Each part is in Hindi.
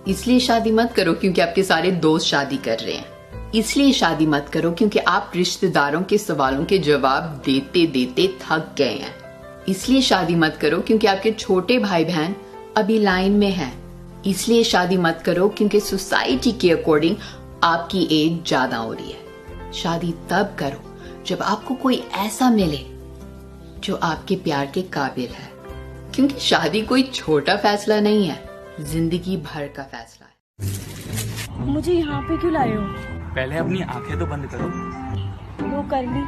इसलिए शादी मत करो क्योंकि आपके सारे दोस्त शादी कर रहे हैं। इसलिए शादी मत करो क्योंकि आप रिश्तेदारों के सवालों के जवाब देते देते थक गए हैं। इसलिए शादी मत करो क्योंकि आपके छोटे भाई बहन अभी लाइन में हैं। इसलिए शादी मत करो क्योंकि सोसाइटी के अकॉर्डिंग आपकी एज ज्यादा हो रही है। शादी तब करो जब आपको कोई ऐसा मिले जो आपके प्यार के काबिल है, क्योंकि शादी कोई छोटा फैसला नहीं है, जिंदगी भर का फैसला है। मुझे यहाँ पे क्यों लाए हो? पहले अपनी आंखें तो बंद करो। वो कर ली।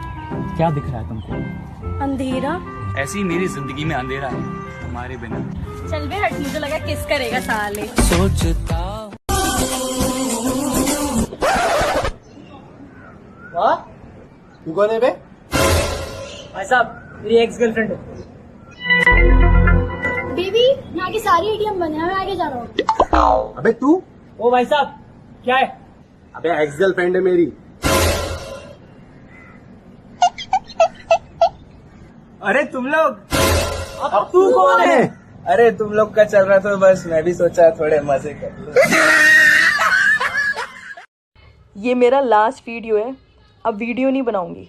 क्या दिख रहा है तुमको? अंधेरा। ऐसी मेरी जिंदगी में अंधेरा है तुम्हारे बिना। चल बे हट, मुझे लगा किस करेगा साले। सोचता वाह, तू कौन है बे? भाई साहब, मेरी एक्स गर्लफ्रेंड है। बेबी, यहाँ के सारे एटीएम बंद हैं, मैं आगे जा रहा हूँ। अबे तू? ओ भाई साहब, क्या है? अबे एक्स गर्लफ्रेंड है मेरी। अरे तुम लोग, अब तू कौन है? अरे तुम लोग का चल रहा था, बस मैं भी सोचा थोड़े मजे कर लूं। ये मेरा लास्ट वीडियो है, अब वीडियो नहीं बनाऊंगी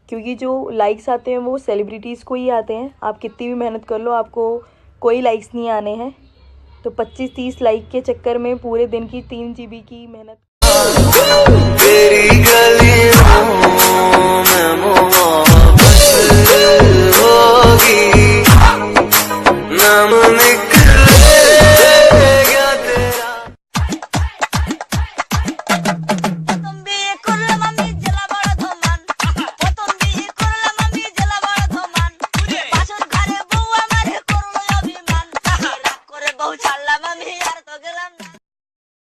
क्योंकि जो लाइक्स आते हैं वो सेलिब्रिटीज़ को ही आते हैं। आप कितनी भी मेहनत कर लो, आपको कोई लाइक्स नहीं आने हैं। तो 25-30 लाइक के चक्कर में पूरे दिन की 3 GB की मेहनत